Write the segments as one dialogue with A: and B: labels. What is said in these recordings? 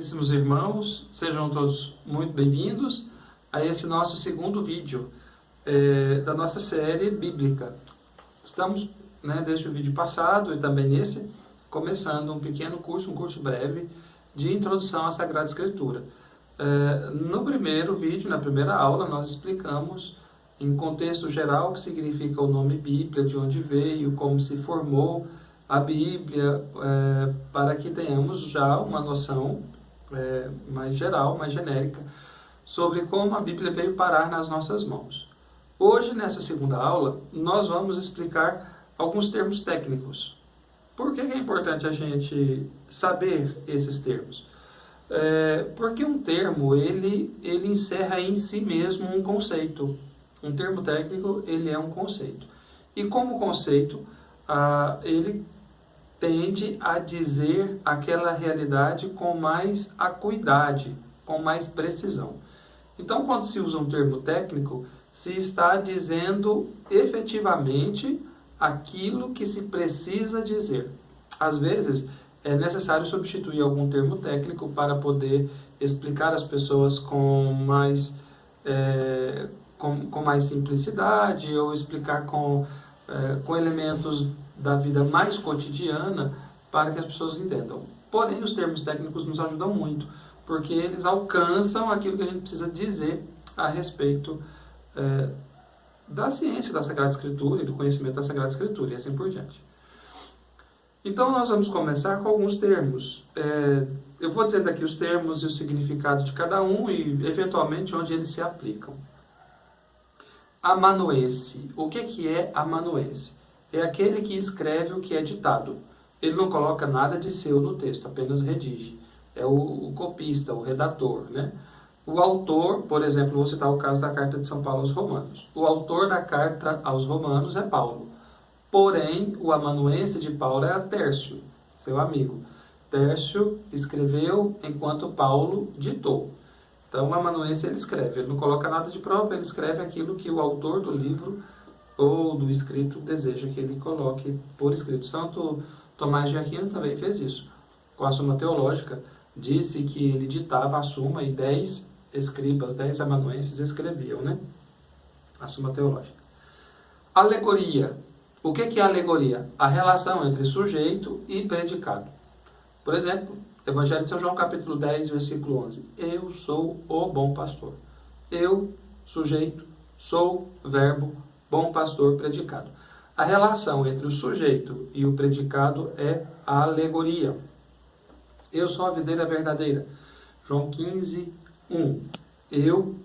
A: Queridíssimos irmãos, sejam todos muito bem-vindos a esse nosso segundo vídeo da nossa série bíblica. Estamos, desde o vídeo passado e também nesse, começando um pequeno curso, um curso breve de introdução à Sagrada Escritura. No primeiro vídeo, na primeira aula, nós explicamos em contexto geral o que significa o nome Bíblia, de onde veio, como se formou a Bíblia, para que tenhamos já uma noção mais geral, mais genérica, sobre como a Bíblia veio parar nas nossas mãos. Hoje, nessa segunda aula, nós vamos explicar alguns termos técnicos. Por que é importante a gente saber esses termos? Porque um termo, ele encerra em si mesmo um conceito. Um termo técnico, ele é um conceito. E como conceito, ele tende a dizer aquela realidade com mais acuidade, com mais precisão. Então, quando se usa um termo técnico, se está dizendo efetivamente aquilo que se precisa dizer. Às vezes, é necessário substituir algum termo técnico para poder explicar às pessoas com mais simplicidade, ou explicar com elementos da vida mais cotidiana para que as pessoas entendam. Porém, os termos técnicos nos ajudam muito, porque eles alcançam aquilo que a gente precisa dizer a respeito da ciência da Sagrada Escritura e do conhecimento da Sagrada Escritura, e assim por diante. Então, nós vamos começar com alguns termos. Eu vou dizer aqui os termos e o significado de cada um e, eventualmente, onde eles se aplicam. Amanuense. O que é amanuense? É aquele que escreve o que é ditado. Ele não coloca nada de seu no texto, apenas redige. É o copista, o redator, O autor, por exemplo, vou citar o caso da carta de São Paulo aos Romanos. O autor da carta aos Romanos é Paulo. Porém, o amanuense de Paulo é Tércio, seu amigo. Tércio escreveu enquanto Paulo ditou. Então, o amanuense ele escreve. Ele não coloca nada de próprio, ele escreve aquilo que o autor do livro ou do escrito deseja que ele coloque por escrito. Santo Tomás de Aquino também fez isso. Com a Suma Teológica, disse que ele ditava a Suma e 10 escribas, 10 amanuenses escreviam, a Suma Teológica. Alegoria. O que é alegoria? A relação entre sujeito e predicado. Por exemplo, Evangelho de São João, capítulo 10, versículo 11. Eu sou o bom pastor. Eu, sujeito, sou verbo, bom pastor, predicado. A relação entre o sujeito e o predicado é a alegoria. Eu sou a videira verdadeira. João 15, 1. Eu,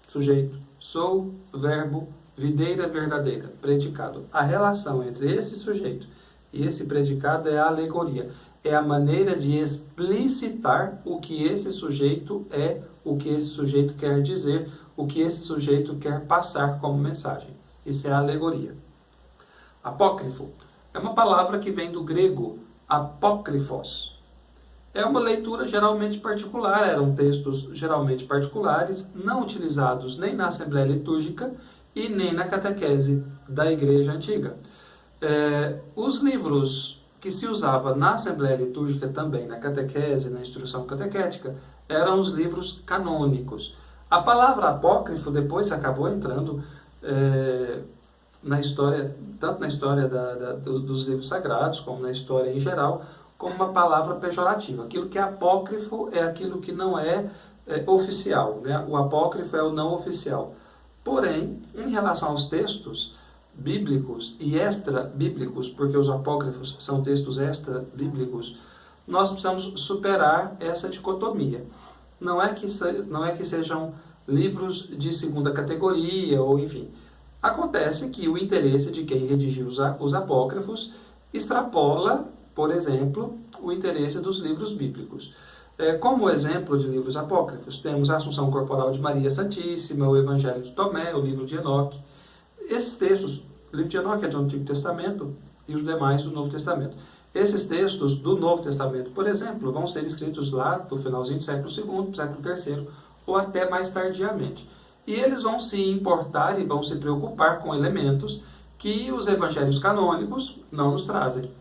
A: sujeito, sou verbo, videira verdadeira, predicado. A relação entre esse sujeito e esse predicado é a alegoria. É a maneira de explicitar o que esse sujeito é, o que esse sujeito quer dizer, o que esse sujeito quer passar como mensagem. Isso é a alegoria. Apócrifo é uma palavra que vem do grego apócrifos. É uma leitura geralmente particular, eram textos geralmente particulares, não utilizados nem na Assembleia Litúrgica e nem na catequese da Igreja Antiga. Os livros que se usava na Assembleia Litúrgica também, na catequese, na instrução catequética, eram os livros canônicos. A palavra apócrifo depois acabou entrando na história, tanto na história dos livros sagrados, como na história em geral, como uma palavra pejorativa. Aquilo que é apócrifo é aquilo que não é oficial, O apócrifo é o não oficial. Porém, em relação aos textos bíblicos e extra-bíblicos, porque os apócrifos são textos extra-bíblicos, nós precisamos superar essa dicotomia. Não é que sejam livros de segunda categoria, ou enfim. Acontece que o interesse de quem redigiu os apócrifos extrapola, por exemplo, o interesse dos livros bíblicos. Como exemplo de livros apócrifos, temos a Assunção Corporal de Maria Santíssima, o Evangelho de Tomé, o livro de Enoque. Esses textos, o livro de Enoque é do Antigo Testamento e os demais do Novo Testamento. Esses textos do Novo Testamento, por exemplo, vão ser escritos lá do finalzinho do século II, século III, ou até mais tardiamente. E eles vão se importar e vão se preocupar com elementos que os evangelhos canônicos não nos trazem.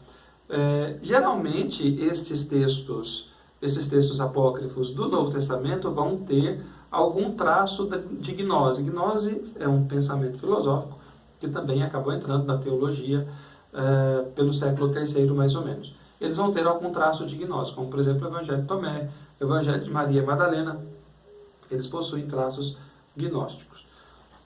A: Geralmente, estes textos esses textos apócrifos do Novo Testamento vão ter algum traço de gnose. Gnose é um pensamento filosófico que também acabou entrando na teologia pelo século III, mais ou menos. Eles vão ter algum traço de gnose, como por exemplo o Evangelho de Tomé, o Evangelho de Maria Madalena. Eles possuem traços gnósticos.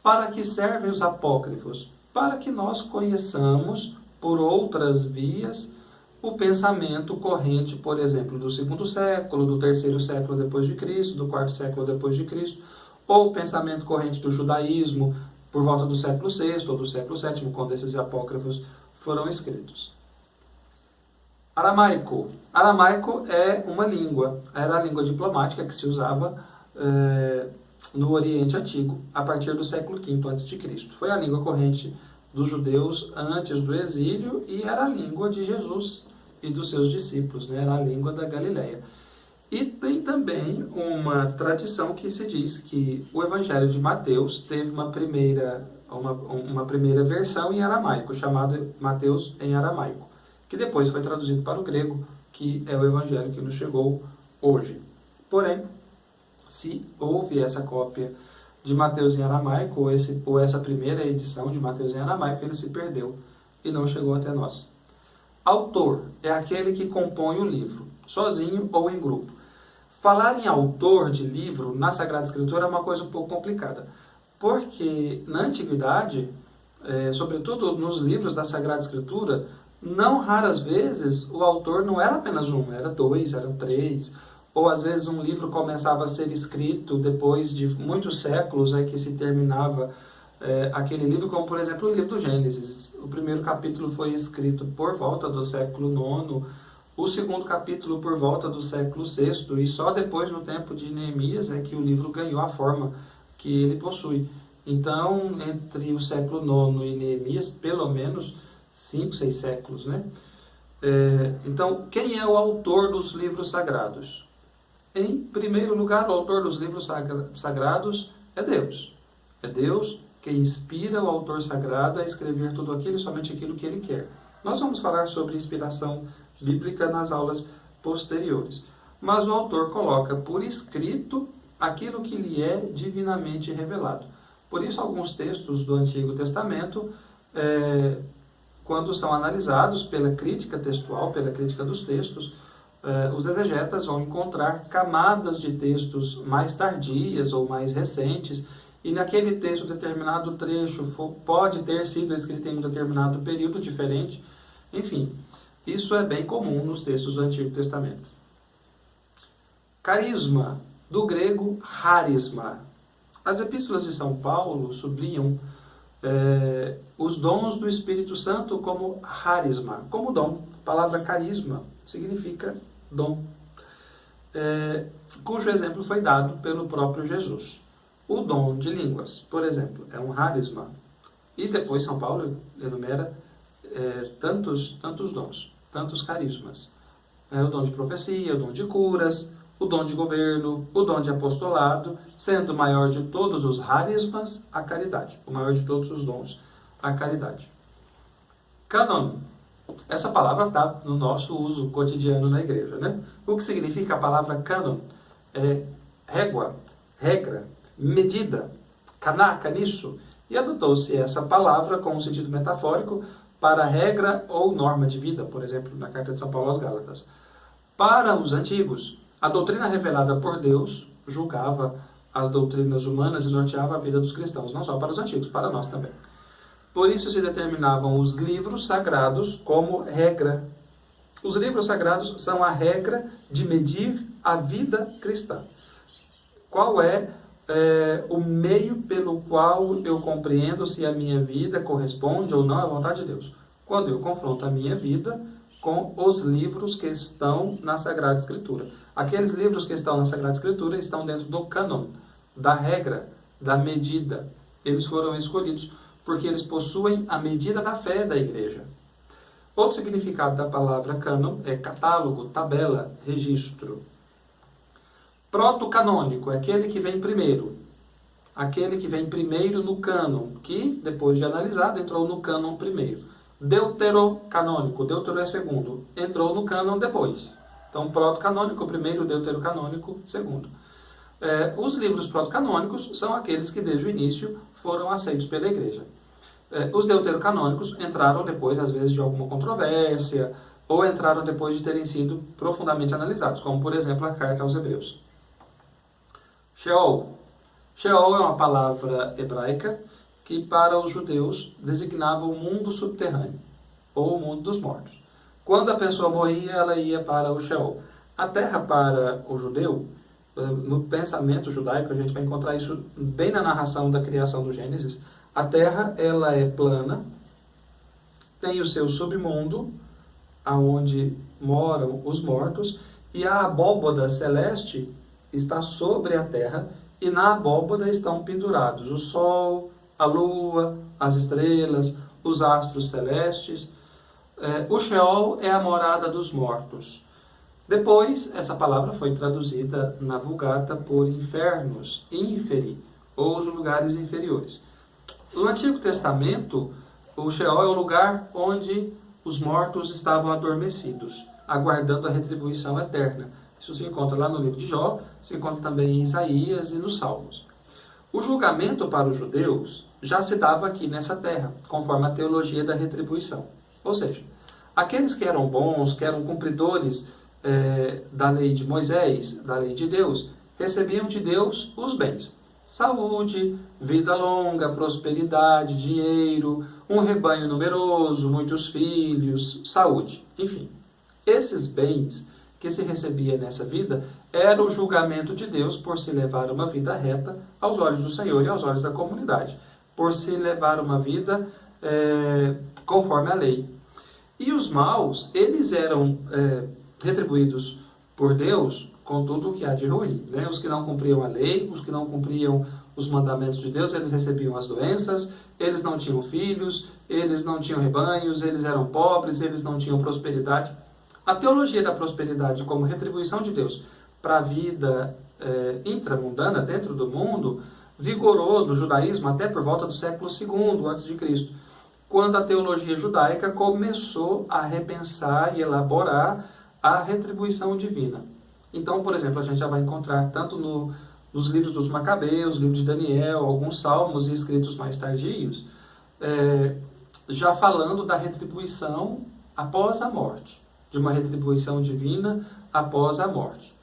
A: Para que servem os apócrifos? Para que nós conheçamos por outras vias o pensamento corrente, por exemplo, do segundo século, do terceiro século depois de Cristo, do quarto século depois de Cristo, ou o pensamento corrente do judaísmo por volta do século VI ou do século VII, quando esses apócrifos foram escritos. Aramaico. Aramaico é uma língua, era a língua diplomática que se usava no Oriente Antigo, a partir do século V a.C. Foi a língua corrente dos judeus antes do exílio e era a língua de Jesus e dos seus discípulos, né? Era a língua da Galileia. E tem também uma tradição que se diz que o Evangelho de Mateus teve uma primeira versão em aramaico, chamado Mateus em aramaico, que depois foi traduzido para o grego, que é o Evangelho que nos chegou hoje. Porém, se houve essa cópia de Mateus em aramaico, ou essa primeira edição de Mateus em aramaico, ele se perdeu e não chegou até nós. Autor é aquele que compõe o livro, sozinho ou em grupo. Falar em autor de livro na Sagrada Escritura é uma coisa um pouco complicada, porque na Antiguidade, sobretudo nos livros da Sagrada Escritura, não raras vezes o autor não era apenas um, era dois, eram três, ou às vezes um livro começava a ser escrito depois de muitos séculos que se terminava aquele livro, como por exemplo o livro do Gênesis. O primeiro capítulo foi escrito por volta do século IX, o segundo capítulo por volta do século VI, e só depois, no tempo de Neemias, é que o livro ganhou a forma que ele possui. Então, entre o século IX e Neemias, pelo menos 5, 6 séculos, né? Então, quem é o autor dos livros sagrados? Em primeiro lugar, o autor dos livros sagrados é Deus. É Deus que inspira o autor sagrado a escrever tudo aquilo e somente aquilo que ele quer. Nós vamos falar sobre inspiração bíblica nas aulas posteriores. Mas o autor coloca por escrito aquilo que lhe é divinamente revelado. Por isso, alguns textos do Antigo Testamento, quando são analisados pela crítica textual, pela crítica dos textos, os exegetas vão encontrar camadas de textos mais tardias ou mais recentes, e naquele texto determinado trecho pode ter sido escrito em um determinado período diferente. Enfim, isso é bem comum nos textos do Antigo Testamento. Carisma, do grego charisma. As epístolas de São Paulo sublinham os dons do Espírito Santo como charisma, como dom. A palavra carisma significa dom, cujo exemplo foi dado pelo próprio Jesus. O dom de línguas, por exemplo, é um charisma. E depois São Paulo enumera tantos dons, tantos carismas. O dom de profecia, o dom de curas, o dom de governo, o dom de apostolado, sendo o maior de todos os charismas a caridade. O maior de todos os dons, a caridade. Cânon. Essa palavra está no nosso uso cotidiano na igreja, né? O que significa a palavra cânon? É régua, regra, medida, caná, caniço. E adotou-se essa palavra com um sentido metafórico para regra ou norma de vida, por exemplo, na carta de São Paulo aos Gálatas. Para os antigos, a doutrina revelada por Deus julgava as doutrinas humanas e norteava a vida dos cristãos, não só para os antigos, para nós também. Por isso se determinavam os livros sagrados como regra. Os livros sagrados são a regra de medir a vida cristã. Qual é o meio pelo qual eu compreendo se a minha vida corresponde ou não à vontade de Deus? Quando eu confronto a minha vida com os livros que estão na Sagrada Escritura. Aqueles livros que estão na Sagrada Escritura estão dentro do cânon, da regra, da medida. Eles foram escolhidos porque eles possuem a medida da fé da igreja. Outro significado da palavra cânon é catálogo, tabela, registro. Protocanônico é aquele que vem primeiro. Aquele que vem primeiro no cânon, que, depois de analisado, entrou no cânon primeiro. Deuterocanônico, deutero é segundo, entrou no cânon depois. Então, proto-canônico primeiro, deuterocanônico segundo. Os livros proto-canônicos são aqueles que desde o início foram aceitos pela igreja. Os deuterocanônicos entraram depois, às vezes, de alguma controvérsia, ou entraram depois de terem sido profundamente analisados, como, por exemplo, a carta aos Hebreus. Sheol. Sheol é uma palavra hebraica que, para os judeus, designava o mundo subterrâneo, ou o mundo dos mortos. Quando a pessoa morria, ela ia para o Sheol. A terra, para o judeu, no pensamento judaico, a gente vai encontrar isso bem na narração da criação do Gênesis. A terra, ela é plana, tem o seu submundo, aonde moram os mortos, e a abóboda celeste está sobre a terra, e na abóboda estão pendurados o sol, a lua, as estrelas, os astros celestes. O Sheol é a morada dos mortos. Depois, essa palavra foi traduzida na Vulgata por infernos, inferi, ou os lugares inferiores. No Antigo Testamento, o Sheol é o lugar onde os mortos estavam adormecidos, aguardando a retribuição eterna. Isso se encontra lá no livro de Jó, se encontra também em Isaías e nos Salmos. O julgamento para os judeus já se dava aqui nessa terra, conforme a teologia da retribuição. Ou seja, aqueles que eram bons, que eram cumpridores da lei de Moisés, da lei de Deus, recebiam de Deus os bens. Saúde, vida longa, prosperidade, dinheiro, um rebanho numeroso, muitos filhos, saúde, enfim. Esses bens que se recebia nessa vida era o julgamento de Deus por se levar uma vida reta aos olhos do Senhor e aos olhos da comunidade, por se levar uma vida conforme a lei. E os maus, eles eram retribuídos por Deus com tudo o que há de ruim. Né? Os que não cumpriam a lei, os que não cumpriam os mandamentos de Deus, eles recebiam as doenças, eles não tinham filhos, eles não tinham rebanhos, eles eram pobres, eles não tinham prosperidade. A teologia da prosperidade como retribuição de Deus para a vida intramundana, dentro do mundo, vigorou no judaísmo até por volta do século II a.C., quando a teologia judaica começou a repensar e elaborar a retribuição divina. Então, por exemplo, a gente já vai encontrar tanto nos livros dos Macabeus, livro de Daniel, alguns salmos e escritos mais tardios, já falando da retribuição após a morte, de uma retribuição divina após a morte.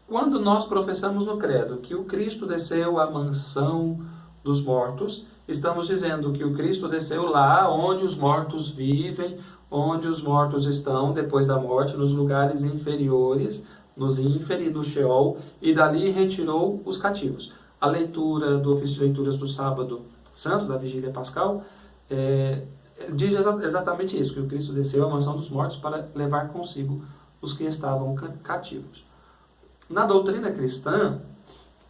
A: Quando nós professamos no credo que o Cristo desceu à mansão dos mortos, estamos dizendo que o Cristo desceu lá onde os mortos vivem, onde os mortos estão depois da morte, nos lugares inferiores, nos ínferi, no Sheol, e dali retirou os cativos. A leitura do ofício de leituras do sábado santo, da vigília pascal, diz exatamente isso, que o Cristo desceu à mansão dos mortos para levar consigo os que estavam cativos. Na doutrina cristã,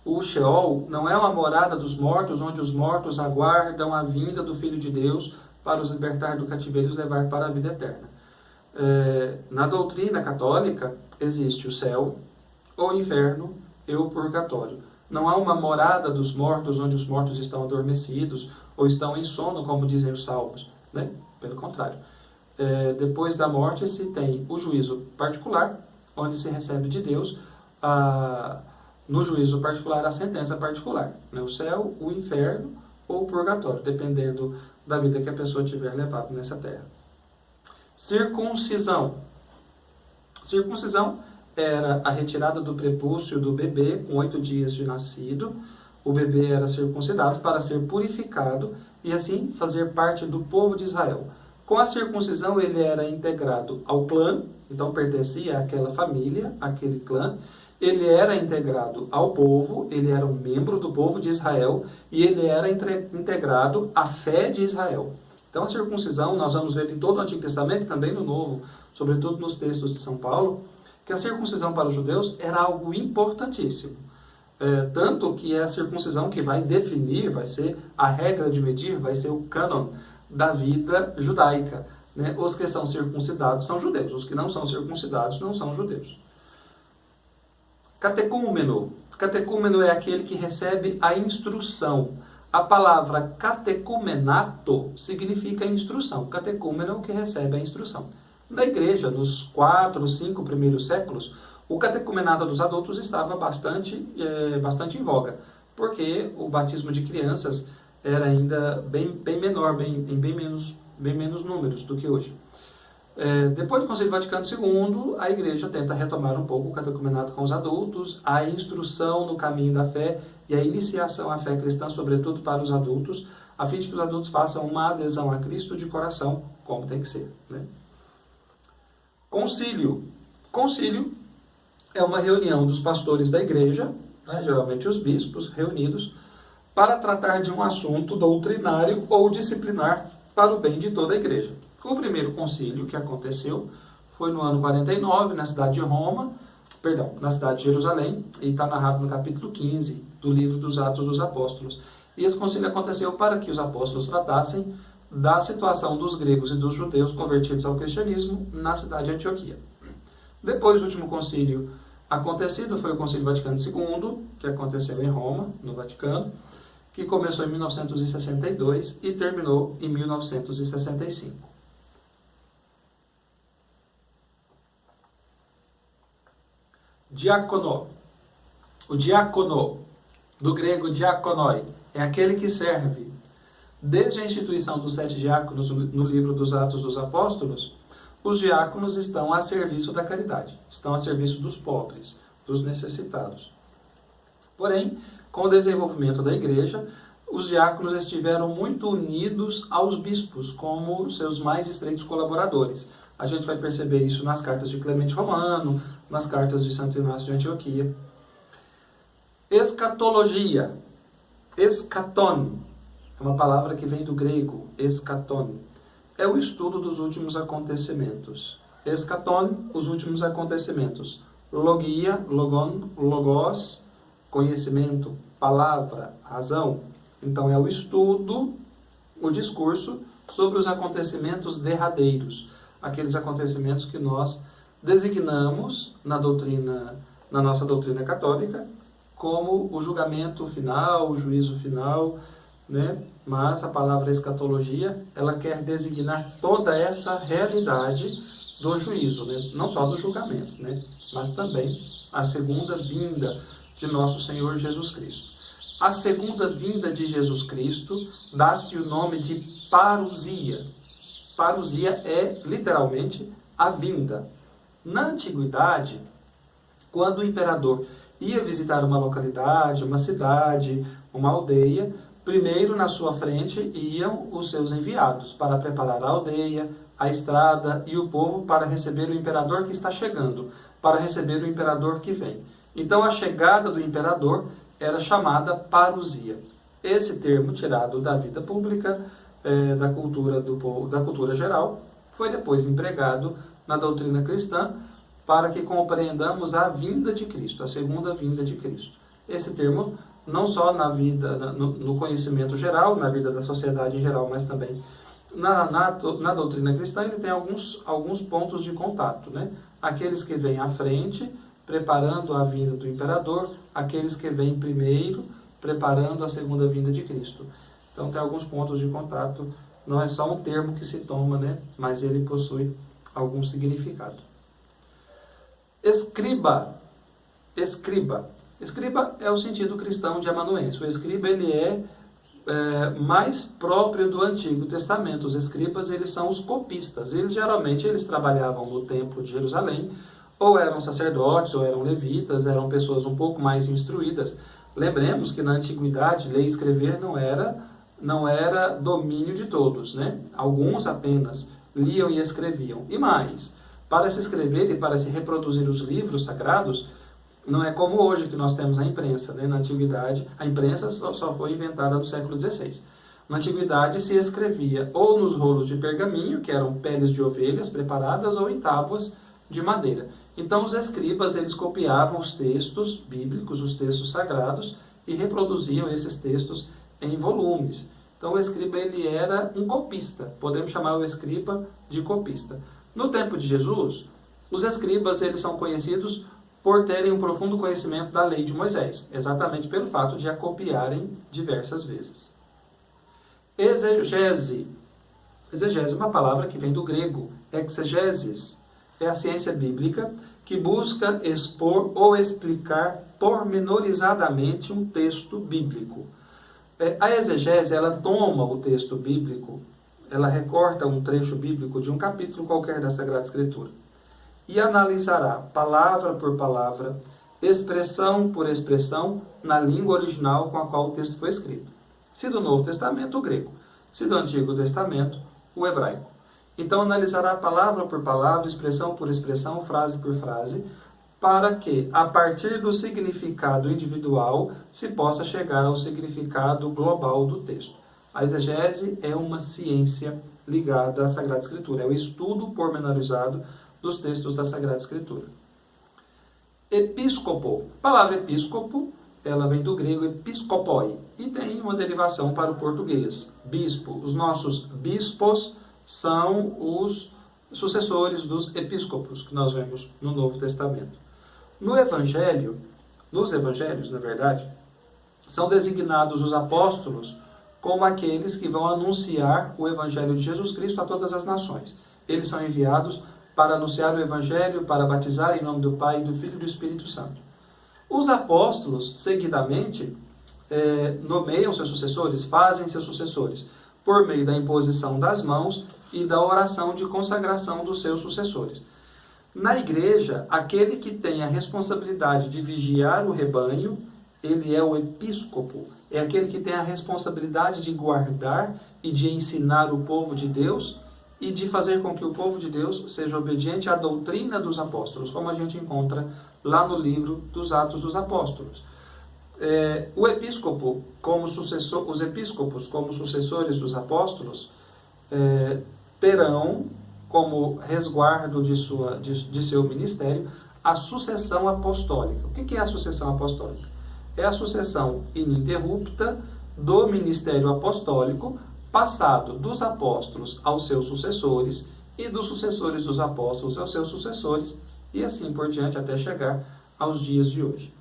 A: o Sheol não é uma morada dos mortos, onde os mortos aguardam a vinda do Filho de Deus para os libertar do cativeiro e os levar para a vida eterna. Na doutrina católica, existe o céu, o inferno e o purgatório. Não há uma morada dos mortos, onde os mortos estão adormecidos ou estão em sono, como dizem os salmos. Né? Pelo contrário. Depois da morte se tem o juízo particular, onde se recebe de Deus no juízo particular a sentença particular. Né? O céu, o inferno ou o purgatório, dependendo da vida que a pessoa tiver levado nessa terra. Circuncisão. Circuncisão era a retirada do prepúcio do bebê com 8 dias de nascido. O bebê era circuncidado para ser purificado e assim fazer parte do povo de Israel. Com a circuncisão ele era integrado ao clã, então pertencia àquela família, àquele clã. Ele era integrado ao povo, ele era um membro do povo de Israel e ele era integrado à fé de Israel. Então a circuncisão, nós vamos ver em todo o Antigo Testamento e também no Novo, sobretudo nos textos de São Paulo, que a circuncisão para os judeus era algo importantíssimo. Tanto que é a circuncisão que vai definir, vai ser a regra de medir, vai ser o cânon da vida judaica. Né? Os que são circuncidados são judeus, os que não são circuncidados não são judeus. Catecúmeno. Catecúmeno é aquele que recebe a instrução. A palavra catecumenato significa instrução. Catecúmeno é o que recebe a instrução. Na igreja, nos 4, 5 primeiros séculos, O catecumenato dos adultos estava bastante em voga, porque o batismo de crianças era ainda bem menor, em bem menos números do que hoje. Depois do Concílio Vaticano II, a Igreja tenta retomar um pouco o catecumenato com os adultos, a instrução no caminho da fé e a iniciação à fé cristã, sobretudo para os adultos, a fim de que os adultos façam uma adesão a Cristo de coração, como tem que ser, né? Concílio. Concílio é uma reunião dos pastores da Igreja, né, geralmente os bispos, reunidos, para tratar de um assunto doutrinário ou disciplinar para o bem de toda a Igreja. O primeiro concílio que aconteceu foi no ano 49, na cidade de Jerusalém, e está narrado no capítulo 15 do livro dos Atos dos Apóstolos. E esse concílio aconteceu para que os apóstolos tratassem da situação dos gregos e dos judeus convertidos ao cristianismo na cidade de Antioquia. Depois do último concílio acontecido foi o Concílio Vaticano II, que aconteceu em Roma, no Vaticano, que começou em 1962 e terminou em 1965. Diácono. O diácono, do grego diakonoi, é aquele que serve. Desde a instituição dos 7 diáconos no livro dos Atos dos Apóstolos, os diáconos estão a serviço da caridade, estão a serviço dos pobres, dos necessitados. Porém, com o desenvolvimento da Igreja, os diáconos estiveram muito unidos aos bispos, como seus mais estreitos colaboradores. A gente vai perceber isso nas cartas de Clemente Romano, nas cartas de Santo Inácio de Antioquia. Escatologia. Eschaton. É uma palavra que vem do grego, eschaton. É o estudo dos últimos acontecimentos. Eschaton, os últimos acontecimentos. Logia, logon, logos, conhecimento, palavra, razão. Então é o estudo, o discurso sobre os acontecimentos derradeiros. Aqueles acontecimentos que nós designamos na nossa doutrina católica como o julgamento final, o juízo final, né? Mas a palavra escatologia, ela quer designar toda essa realidade do juízo, né? Não só do julgamento, né? Mas também a segunda vinda de nosso Senhor Jesus Cristo. A segunda vinda de Jesus Cristo dá-se o nome de parousia. Parousia é, literalmente, a vinda. Na antiguidade, quando o imperador ia visitar uma localidade, uma cidade, uma aldeia, primeiro na sua frente iam os seus enviados para preparar a aldeia, a estrada e o povo para receber o imperador que está chegando, para receber o imperador que vem. Então a chegada do imperador era chamada parousia. Esse termo, tirado da vida pública, da cultura do povo, da cultura geral, foi depois empregado na doutrina cristã para que compreendamos a vinda de Cristo, a segunda vinda de Cristo. Esse termo, não só na vida, no conhecimento geral, na vida da sociedade em geral, mas também na doutrina cristã, ele tem alguns pontos de contato, né? Aqueles que vêm à frente, preparando a vinda do imperador, aqueles que vêm primeiro, preparando a segunda vinda de Cristo. Então tem alguns pontos de contato, não é só um termo que se toma, né? Mas ele possui algum significado. Escriba. Escriba. Escriba é o sentido cristão de amanuense. O escriba ele é mais próprio do Antigo Testamento. Os escribas eles são os copistas. Eles geralmente trabalhavam no Templo de Jerusalém, ou eram sacerdotes, ou eram levitas, eram pessoas um pouco mais instruídas. Lembremos que na antiguidade ler e escrever não era domínio de todos, né? Alguns apenas liam e escreviam. E mais, para se escrever e para se reproduzir os livros sagrados, não é como hoje que nós temos a imprensa, né? Na antiguidade, a imprensa só foi inventada no século XVI. Na antiguidade se escrevia ou nos rolos de pergaminho, que eram peles de ovelhas preparadas, ou em tábuas de madeira. Então os escribas eles copiavam os textos bíblicos, os textos sagrados, e reproduziam esses textos em volumes. Então o escriba ele era um copista, podemos chamar o escriba de copista. No tempo de Jesus, os escribas eles são conhecidos por terem um profundo conhecimento da lei de Moisés, exatamente pelo fato de a copiarem diversas vezes. Exegese. Exegese é uma palavra que vem do grego, exegesis. É a ciência bíblica que busca expor ou explicar pormenorizadamente um texto bíblico. A exegese, ela toma o texto bíblico, ela recorta um trecho bíblico de um capítulo qualquer da Sagrada Escritura e analisará palavra por palavra, expressão por expressão, na língua original com a qual o texto foi escrito. Se do Novo Testamento, o grego. Se do Antigo Testamento, o hebraico. Então, analisará palavra por palavra, expressão por expressão, frase por frase, para que, a partir do significado individual, se possa chegar ao significado global do texto. A exegese é uma ciência ligada à Sagrada Escritura, é o estudo pormenorizado dos textos da Sagrada Escritura. Episcopo. A palavra episcopo, ela vem do grego episkopoi e tem uma derivação para o português, bispo. Os nossos bispos são os sucessores dos episcopos que nós vemos no Novo Testamento. Nos evangelhos, na verdade, são designados os apóstolos como aqueles que vão anunciar o evangelho de Jesus Cristo a todas as nações. Eles são enviados para anunciar o evangelho, para batizar em nome do Pai, do Filho e do Espírito Santo. Os apóstolos, seguidamente, nomeiam seus sucessores, fazem seus sucessores, por meio da imposição das mãos e da oração de consagração dos seus sucessores. Na igreja, aquele que tem a responsabilidade de vigiar o rebanho, ele é o episcopo, é aquele que tem a responsabilidade de guardar e de ensinar o povo de Deus e de fazer com que o povo de Deus seja obediente à doutrina dos apóstolos, como a gente encontra lá no livro dos Atos dos Apóstolos. O episcopo, os episcopos, como sucessores dos apóstolos, terão como resguardo de seu ministério a sucessão apostólica. O que é a sucessão apostólica? É a sucessão ininterrupta do ministério apostólico, passado dos apóstolos aos seus sucessores e dos sucessores dos apóstolos aos seus sucessores, e assim por diante até chegar aos dias de hoje.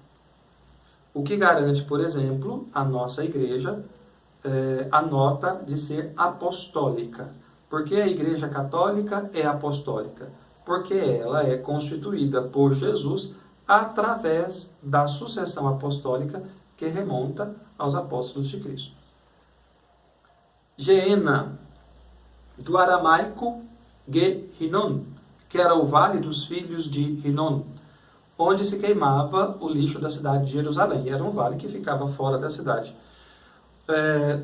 A: O que garante, por exemplo, a nossa igreja a nota de ser apostólica. Porque a Igreja Católica é apostólica? Porque ela é constituída por Jesus através da sucessão apostólica que remonta aos apóstolos de Cristo. Geena, do aramaico Ge-Hinnom, que era o vale dos filhos de Hinnom, onde se queimava o lixo da cidade de Jerusalém. Era um vale que ficava fora da cidade.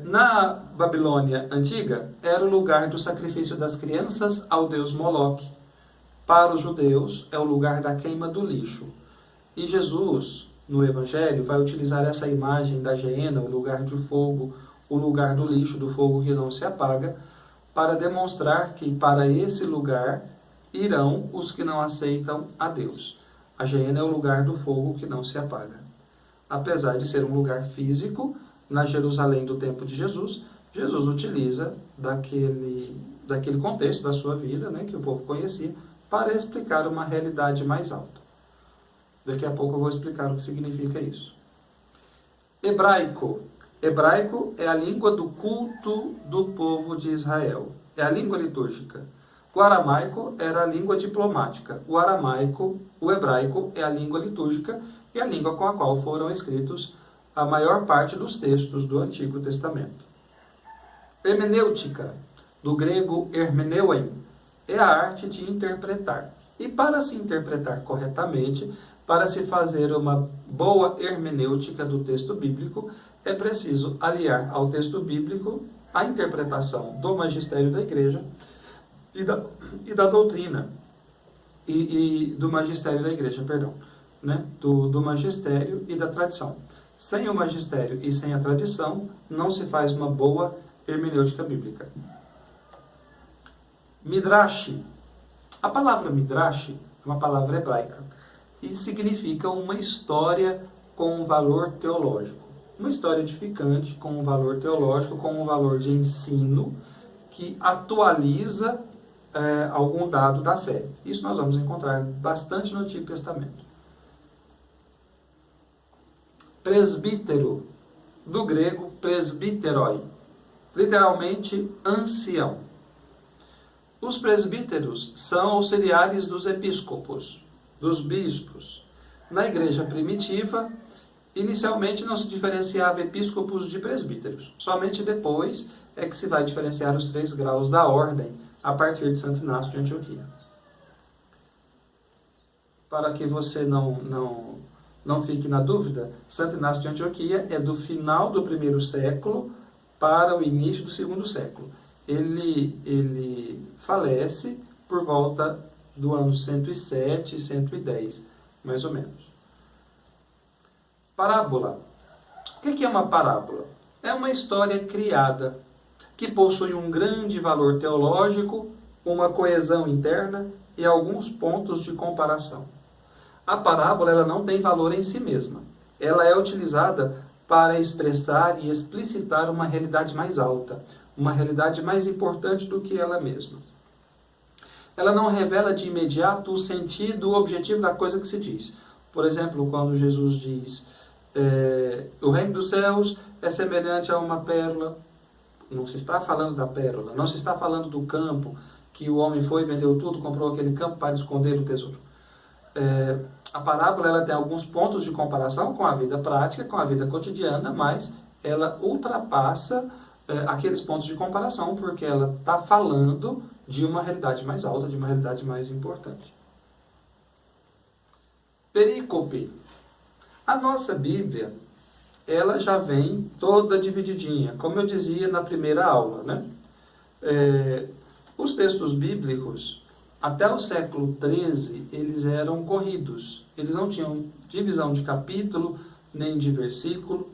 A: Na Babilônia antiga, era o lugar do sacrifício das crianças ao deus Moloque. Para os judeus, é o lugar da queima do lixo. E Jesus, no Evangelho, vai utilizar essa imagem da Geena, o lugar de fogo, o lugar do lixo, do fogo que não se apaga, para demonstrar que para esse lugar irão os que não aceitam a Deus. A Geena é o lugar do fogo que não se apaga. Apesar de ser um lugar físico, na Jerusalém do tempo de Jesus, Jesus utiliza daquele contexto da sua vida, né, que o povo conhecia, para explicar uma realidade mais alta. Daqui a pouco eu vou explicar o que significa isso. Hebraico. Hebraico é a língua do culto do povo de Israel. É a língua litúrgica. O aramaico era a língua diplomática. O hebraico é a língua litúrgica e a língua com a qual foram escritos a maior parte dos textos do Antigo Testamento. Hermenêutica, do grego hermeneuem, é a arte de interpretar. E para se interpretar corretamente, para se fazer uma boa hermenêutica do texto bíblico, é preciso aliar ao texto bíblico a interpretação do magistério da igreja e da doutrina, e do magistério da igreja, né? do magistério e da tradição. Sem o magistério e sem a tradição, não se faz uma boa hermenêutica bíblica. Midrash. A palavra Midrash é uma palavra hebraica e significa uma história com um valor teológico. Uma história edificante com um valor teológico, com um valor de ensino que atualiza algum dado da fé. Isso nós vamos encontrar bastante no Antigo Testamento. Presbítero, do grego presbíteroi, literalmente ancião. Os presbíteros são auxiliares dos episcopos. dos bispos. Na igreja primitiva, inicialmente não se diferenciava episcopos de presbíteros. Somente depois é que se vai diferenciar os 3 graus da ordem, a partir de Santo Inácio de Antioquia. Para que você não fique na dúvida, Santo Inácio de Antioquia é do final do 1º século para o início do 2º século. Ele falece por volta do ano 107, 110, mais ou menos. Parábola. O que é uma parábola? É uma história criada que possui um grande valor teológico, uma coesão interna e alguns pontos de comparação. A parábola ela não tem valor em si mesma. Ela é utilizada para expressar e explicitar uma realidade mais alta, uma realidade mais importante do que ela mesma. Ela não revela de imediato o sentido, o objetivo da coisa que se diz. Por exemplo, quando Jesus diz, o reino dos céus é semelhante a uma pérola, não se está falando da pérola, não se está falando do campo, que o homem foi, vendeu tudo, comprou aquele campo para esconder o tesouro. A parábola ela tem alguns pontos de comparação com a vida prática, com a vida cotidiana, mas ela ultrapassa aqueles pontos de comparação, porque ela está falando de uma realidade mais alta, de uma realidade mais importante. Perícope. A nossa Bíblia, ela já vem toda divididinha, como eu dizia na primeira aula, né? Os textos bíblicos, até o século XIII, eles eram corridos. Eles não tinham divisão de capítulo, nem de versículo.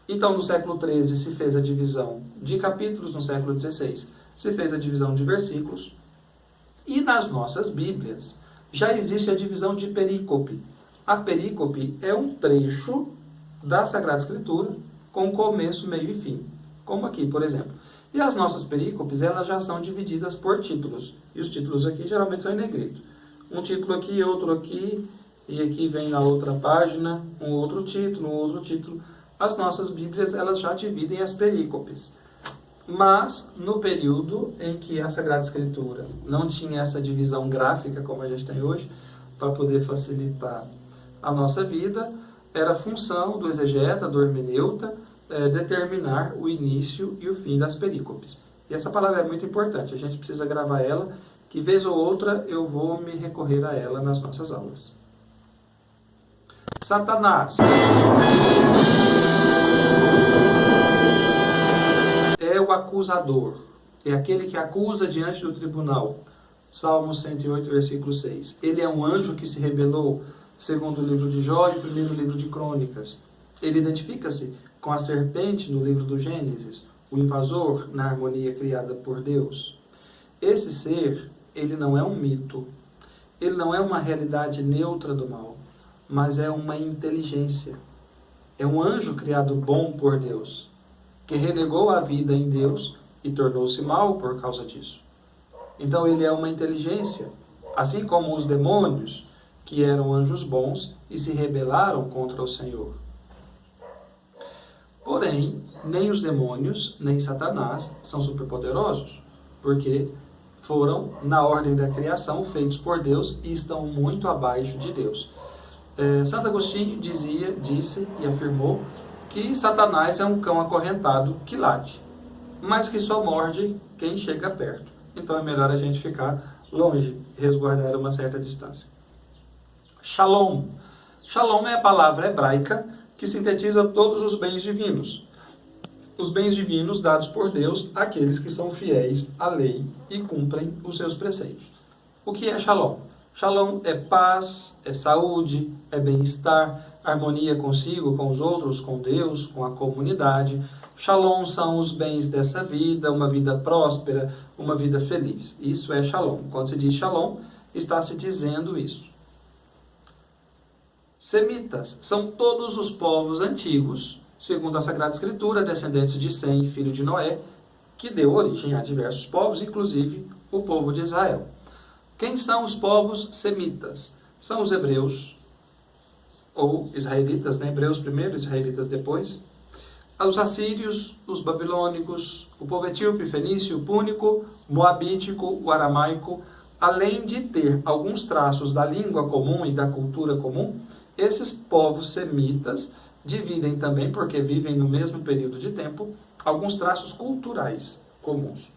A: Então, no século XIII se fez a divisão de capítulos, no século XVI se fez a divisão de versículos. E nas nossas Bíblias já existe a divisão de perícope. A perícope é um trecho da Sagrada Escritura com começo, meio e fim. Como aqui, por exemplo. E as nossas perícopes, elas já são divididas por títulos. E os títulos aqui geralmente são em negrito. Um título aqui, outro aqui, e aqui vem na outra página um outro título. As nossas Bíblias, elas já dividem as perícopes. Mas, no período em que a Sagrada Escritura não tinha essa divisão gráfica como a gente tem hoje, para poder facilitar a nossa vida, era função do exegeta, do hermeneuta, determinar o início e o fim das perícopes. E essa palavra é muito importante, a gente precisa gravar ela, que vez ou outra eu vou me recorrer a ela nas nossas aulas. Satanás é o acusador, é aquele que acusa diante do tribunal. Salmo 108, versículo 6. Ele é um anjo que se rebelou, segundo o livro de Jó e o primeiro livro de Crônicas. Ele identifica-se com a serpente no livro do Gênesis, o invasor na harmonia criada por Deus. Esse ser, ele não é um mito, ele não é uma realidade neutra do mal, mas é uma inteligência. É um anjo criado bom por Deus, que renegou a vida em Deus e tornou-se mal por causa disso. Então ele é uma inteligência, assim como os demônios, que eram anjos bons e se rebelaram contra o Senhor. Porém, nem os demônios, nem Satanás são superpoderosos, porque foram, na ordem da criação, feitos por Deus e estão muito abaixo de Deus. Santo Agostinho disse e afirmou que Satanás é um cão acorrentado que late, mas que só morde quem chega perto. Então é melhor a gente ficar longe, resguardar uma certa distância. Shalom. Shalom é a palavra hebraica que sintetiza todos os bens divinos. Os bens divinos dados por Deus àqueles que são fiéis à lei e cumprem os seus preceitos. O que é Shalom? Shalom é paz, é saúde, é bem-estar, harmonia consigo, com os outros, com Deus, com a comunidade. Shalom são os bens dessa vida, uma vida próspera, uma vida feliz. Isso é Shalom. Quando se diz Shalom, está se dizendo isso. Semitas são todos os povos antigos, segundo a Sagrada Escritura, descendentes de Sem, filho de Noé, que deu origem a diversos povos, inclusive o povo de Israel. Quem são os povos semitas? São os hebreus, ou israelitas, né? Hebreus primeiro, israelitas depois. Os assírios, os babilônicos, o povo etíope, fenício, púnico, moabítico, o aramaico, além de ter alguns traços da língua comum e da cultura comum, esses povos semitas dividem também, porque vivem no mesmo período de tempo, alguns traços culturais comuns.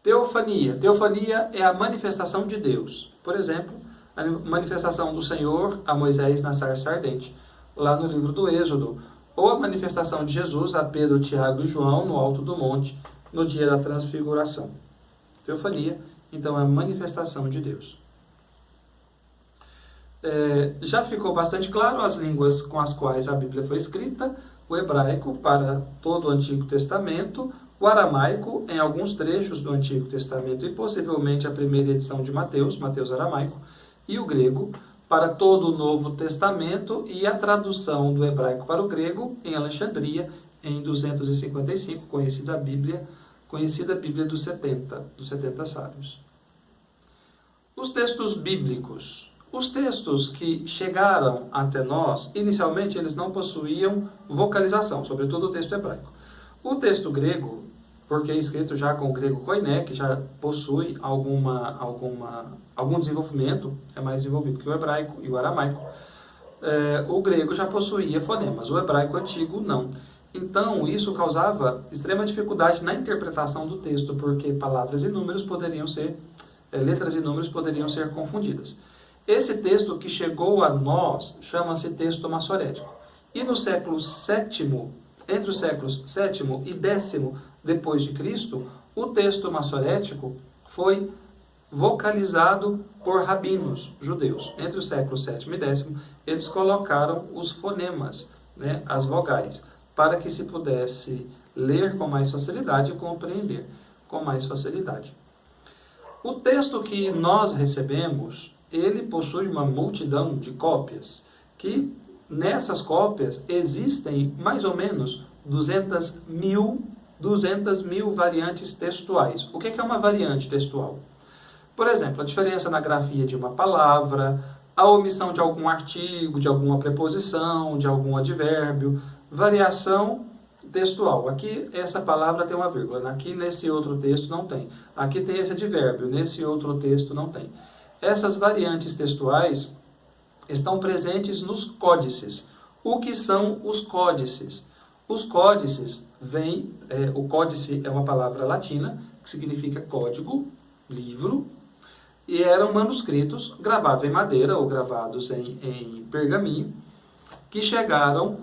A: Teofania. Teofania é a manifestação de Deus. Por exemplo, a manifestação do Senhor a Moisés na sarça ardente, lá no livro do Êxodo, ou a manifestação de Jesus a Pedro, Tiago e João no alto do monte, no dia da transfiguração. Teofania, então, é a manifestação de Deus. Já ficou bastante claro as línguas com as quais a Bíblia foi escrita: o hebraico para todo o Antigo Testamento, o aramaico em alguns trechos do Antigo Testamento e possivelmente a primeira edição de Mateus, Mateus aramaico, e o grego para todo o Novo Testamento e a tradução do hebraico para o grego em Alexandria em 255, conhecida Bíblia dos 70 sábios. Os textos bíblicos. Os textos que chegaram até nós, inicialmente eles não possuíam vocalização, sobretudo o texto hebraico. O texto grego, porque é escrito já com o grego koiné, que já possui algum desenvolvimento, é mais desenvolvido que o hebraico e o aramaico, o grego já possuía fonemas, o hebraico antigo não. Então, isso causava extrema dificuldade na interpretação do texto, porque letras e números poderiam ser confundidas. Esse texto que chegou a nós chama-se texto massorético. E no século VII, entre os séculos VII e X depois de Cristo, o texto massorético foi vocalizado por rabinos judeus. Entre os séculos VII e X, eles colocaram os fonemas, as vogais, para que se pudesse ler com mais facilidade e compreender com mais facilidade. O texto que nós recebemos, ele possui uma multidão de cópias, que nessas cópias existem mais ou menos 200 mil variantes textuais. O que é uma variante textual? Por exemplo, a diferença na grafia de uma palavra, a omissão de algum artigo, de alguma preposição, de algum advérbio, variação textual. Aqui essa palavra tem uma vírgula, aqui nesse outro texto não tem. Aqui tem esse advérbio, nesse outro texto não tem. Essas variantes textuais estão presentes nos códices. O que são os códices? Os códices o códice é uma palavra latina que significa código, livro, e eram manuscritos gravados em madeira ou gravados em pergaminho, que chegaram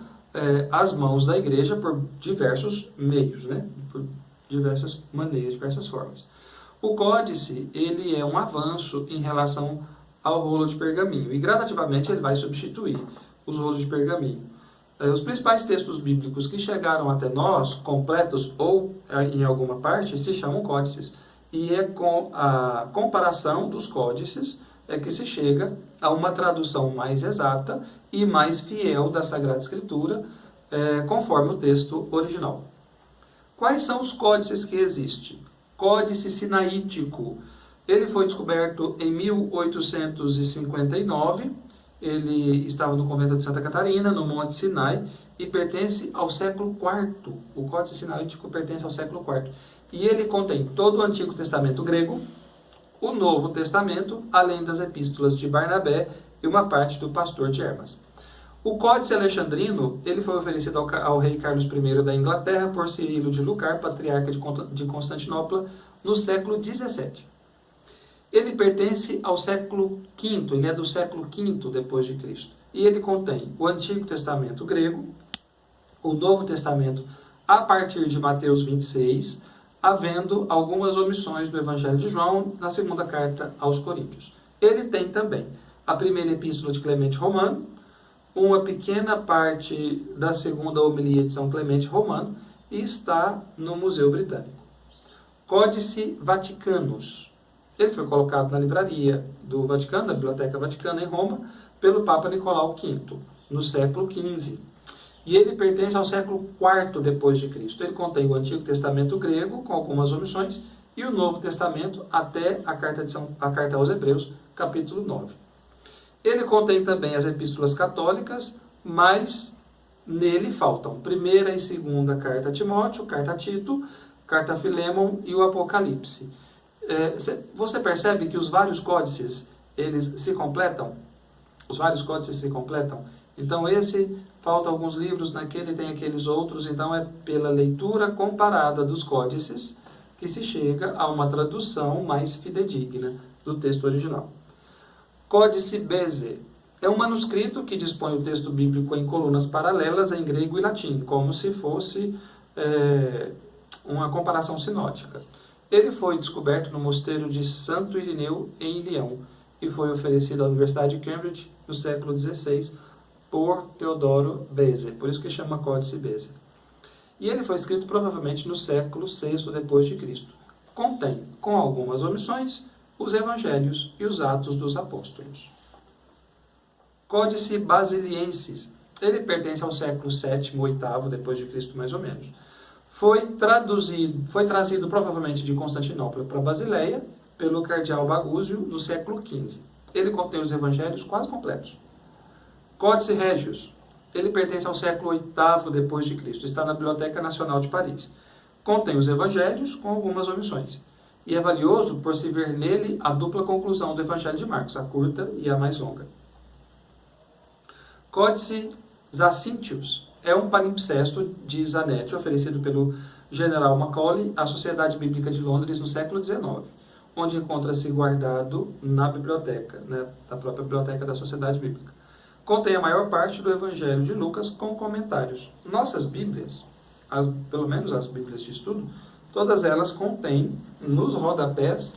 A: às mãos da igreja por diversos meios, por diversas maneiras, diversas formas. O códice, ele é um avanço em relação ao rolo de pergaminho, e gradativamente ele vai substituir os rolos de pergaminho. Os principais textos bíblicos que chegaram até nós, completos ou em alguma parte, se chamam códices. E é com a comparação dos códices que se chega a uma tradução mais exata e mais fiel da Sagrada Escritura, conforme o texto original. Quais são os códices que existem? Códice Sinaítico. Ele foi descoberto em 1859. Ele estava no convento de Santa Catarina, no Monte Sinai, e pertence ao século IV. O Códice Sinaítico pertence ao século IV. E ele contém todo o Antigo Testamento grego, o Novo Testamento, além das epístolas de Barnabé e uma parte do pastor de Hermas. O Códice Alexandrino, ele foi oferecido ao rei Carlos I da Inglaterra por Cirilo de Lucar, patriarca de Constantinopla, no século XVII. Ele pertence ao século V, ele é do século V depois de Cristo. E ele contém o Antigo Testamento grego, o Novo Testamento a partir de Mateus 26, havendo algumas omissões do Evangelho de João na segunda carta aos Coríntios. Ele tem também a primeira epístola de Clemente Romano, uma pequena parte da segunda homilia de São Clemente Romano, e está no Museu Britânico. Códice Vaticanus. Ele foi colocado na livraria do Vaticano, na Biblioteca Vaticana em Roma, pelo Papa Nicolau V, no século XV. E ele pertence ao século IV depois de Cristo. Ele contém o Antigo Testamento grego, com algumas omissões, e o Novo Testamento até a carta aos Hebreus, capítulo 9. Ele contém também as epístolas católicas, mas nele faltam primeira e segunda carta a Timóteo, carta a Tito, carta a Filémon e o Apocalipse. Você percebe que os vários códices, eles se completam? Os vários códices se completam? Então esse, falta alguns livros, naquele tem aqueles outros, então é pela leitura comparada dos códices que se chega a uma tradução mais fidedigna do texto original. Códice Beze é um manuscrito que dispõe o texto bíblico em colunas paralelas em grego e latim, como se fosse uma comparação sinótica. Ele foi descoberto no mosteiro de Santo Irineu, em Lyon, e foi oferecido à Universidade de Cambridge no século XVI por Teodoro Beze, por isso que chama Códice Beze. E ele foi escrito provavelmente no século VI depois de Cristo. Contém, com algumas omissões, os Evangelhos e os Atos dos Apóstolos. Códice Basiliensis. Ele pertence ao século VII ou VIII depois de Cristo, mais ou menos. Foi trazido provavelmente de Constantinopla para Basileia pelo cardeal Bagúzio no século XV. Ele contém os Evangelhos quase completos. Códice Regius. Ele pertence ao século VIII depois de Cristo. Está na Biblioteca Nacional de Paris. Contém os Evangelhos com algumas omissões. E é valioso por se ver nele a dupla conclusão do Evangelho de Marcos, a curta e a mais longa. Códice Zacintius é um palimpsesto de Zanetti oferecido pelo general Macaulay à Sociedade Bíblica de Londres no século XIX, onde encontra-se guardado na biblioteca, da própria biblioteca da Sociedade Bíblica. Contém a maior parte do Evangelho de Lucas com comentários. Nossas Bíblias, pelo menos as Bíblias de estudo, todas elas contêm nos rodapés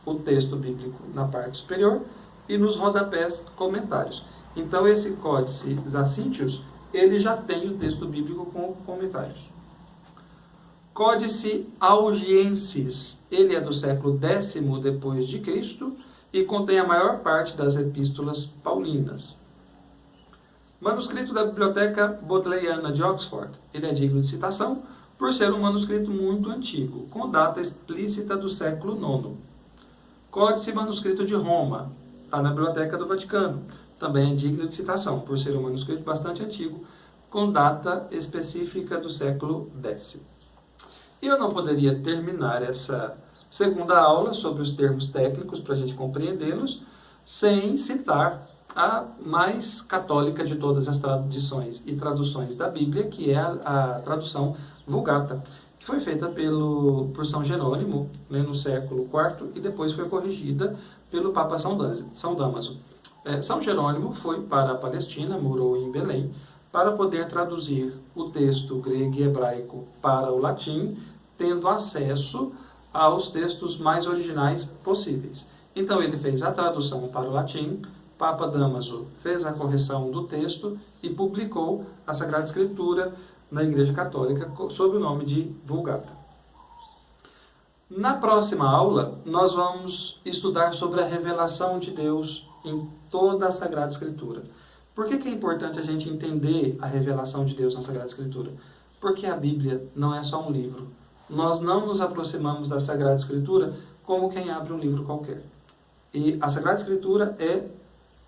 A: o texto bíblico na parte superior e nos rodapés comentários. Então esse Códice Zacintius, ele já tem o texto bíblico com comentários. Códice Augiensis, ele é do século X depois de Cristo e contém a maior parte das epístolas paulinas. Manuscrito da Biblioteca Bodleiana de Oxford. Ele é digno de citação por ser um manuscrito muito antigo, com data explícita do século IX. Códice Manuscrito de Roma. Está na Biblioteca do Vaticano. Também é digno de citação, por ser um manuscrito bastante antigo, com data específica do século X. E eu não poderia terminar essa segunda aula sobre os termos técnicos, para a gente compreendê-los, sem citar a mais católica de todas as tradições e traduções da Bíblia, que é a tradução Vulgata, que foi feita por São Jerônimo, no século IV, e depois foi corrigida pelo Papa São Damaso. São Jerônimo foi para a Palestina, morou em Belém, para poder traduzir o texto grego e hebraico para o latim, tendo acesso aos textos mais originais possíveis. Então ele fez a tradução para o latim, Papa Damaso fez a correção do texto e publicou a Sagrada Escritura na Igreja Católica sob o nome de Vulgata. Na próxima aula, nós vamos estudar sobre a revelação de Deus em toda a Sagrada Escritura. Por que é importante a gente entender a revelação de Deus na Sagrada Escritura? Porque a Bíblia não é só um livro. Nós não nos aproximamos da Sagrada Escritura como quem abre um livro qualquer. E a Sagrada Escritura é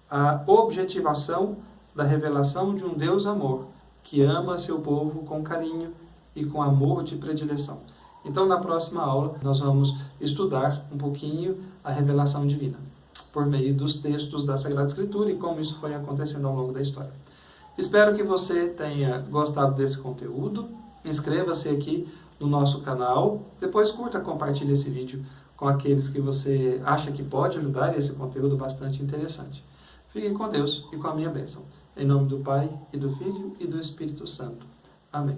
A: a objetivação da revelação de um Deus amor, que ama seu povo com carinho e com amor de predileção. Então, na próxima aula, nós vamos estudar um pouquinho a revelação divina, por meio dos textos da Sagrada Escritura e como isso foi acontecendo ao longo da história. Espero que você tenha gostado desse conteúdo. Inscreva-se aqui no nosso canal. Depois curta, compartilhe esse vídeo com aqueles que você acha que pode ajudar, esse conteúdo bastante interessante. Fiquem com Deus e com a minha bênção. Em nome do Pai, e do Filho, e do Espírito Santo. Amém.